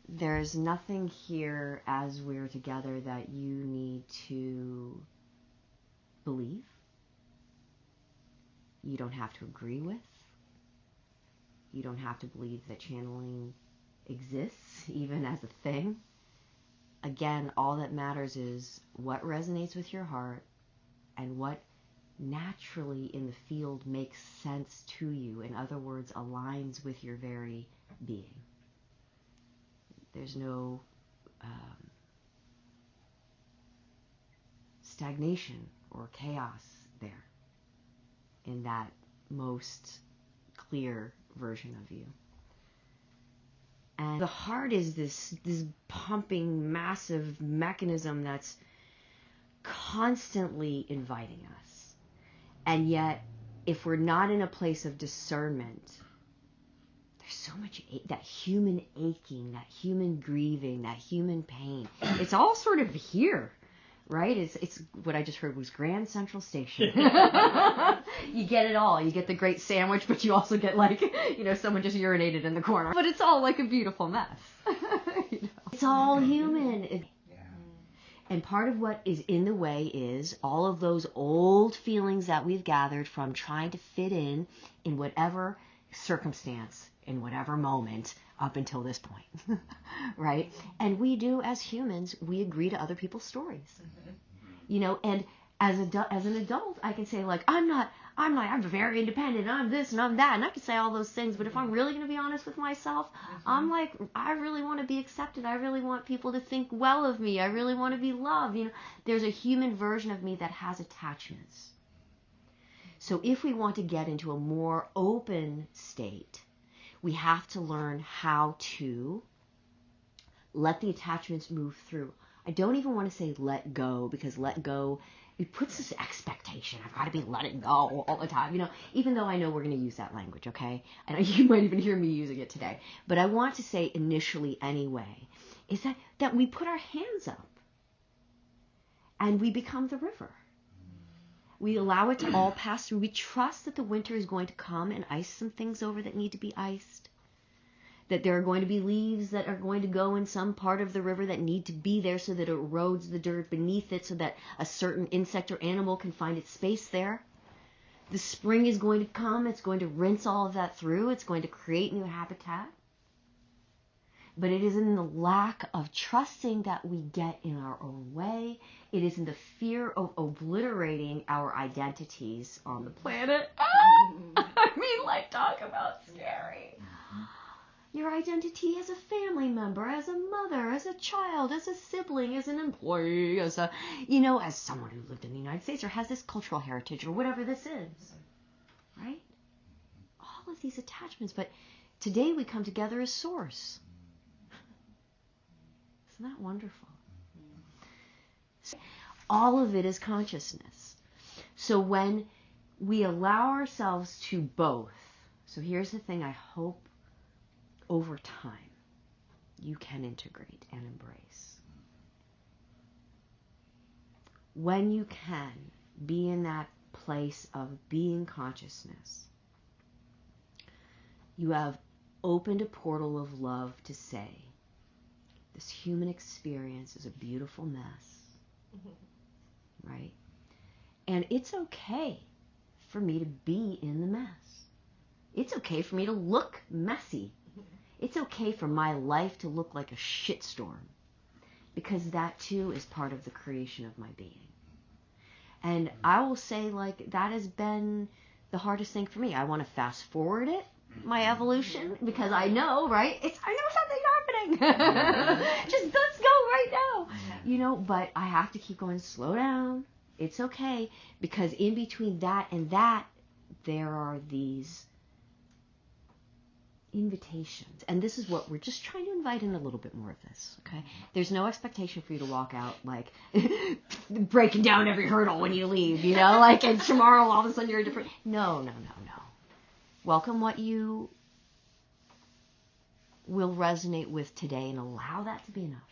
there's nothing here as we're together that you need to believe. You don't have to agree with. You don't have to believe that channeling exists, even as a thing. Again, all that matters is what resonates with your heart and what naturally in the field makes sense to you. In other words, aligns with your very being. There's no stagnation or chaos there in that most clear version of you. And the heart is this pumping, massive mechanism that's constantly inviting us. And yet, if we're not in a place of discernment, there's so much that human aching, that human grieving, that human pain. It's all sort of here, right? It's what I just heard was Grand Central Station. You get it all. You get the great sandwich, but you also get someone just urinated in the corner. But it's all like a beautiful mess. It's all human. And part of what is in the way is all of those old feelings that we've gathered from trying to fit in whatever circumstance, in whatever moment, up until this point, right? And we do, as humans, we agree to other people's stories, and as an adult, I can say I'm very independent, I'm this and I'm that, and I can say all those things, but if I'm really going to be honest with myself, I'm like, I really want to be accepted, I really want people to think well of me, I really want to be loved, there's a human version of me that has attachments. So if we want to get into a more open state, we have to learn how to let the attachments move through. I don't even want to say let go, because let go, it puts this expectation. I've got to be letting go all the time, even though I know we're going to use that language, okay? And you might even hear me using it today. But I want to say initially anyway, is that we put our hands up and we become the river. We allow it to all pass through. We trust that the winter is going to come and ice some things over that need to be iced. That there are going to be leaves that are going to go in some part of the river that need to be there so that it erodes the dirt beneath it so that a certain insect or animal can find its space there. The spring is going to come. It's going to rinse all of that through. It's going to create new habitat. But it is in the lack of trusting that we get in our own way. It is in the fear of obliterating our identities on the planet. Talk about scary. Your identity as a family member, as a mother, as a child, as a sibling, as an employee, as someone who lived in the United States or has this cultural heritage or whatever this is, right? All of these attachments, but today we come together as source. Isn't that wonderful? All of it is consciousness. So when we allow ourselves to both, so here's the thing I hope over time you can integrate and embrace. When you can be in that place of being consciousness, you have opened a portal of love to say, this human experience is a beautiful mess, right? And it's okay for me to be in the mess. It's okay for me to look messy. It's okay for my life to look like a shitstorm, because that too is part of the creation of my being. And I will say, that has been the hardest thing for me. I want to fast forward it, my evolution, because I know, right? I know something's happening. Just let's go right now. But I have to keep going, slow down. It's okay, because in between that and that, there are these invitations. And this is what we're just trying to invite in a little bit more of this, okay? There's no expectation for you to walk out breaking down every hurdle when you leave, and tomorrow all of a sudden you're a different... No. Welcome what you will resonate with today and allow that to be enough.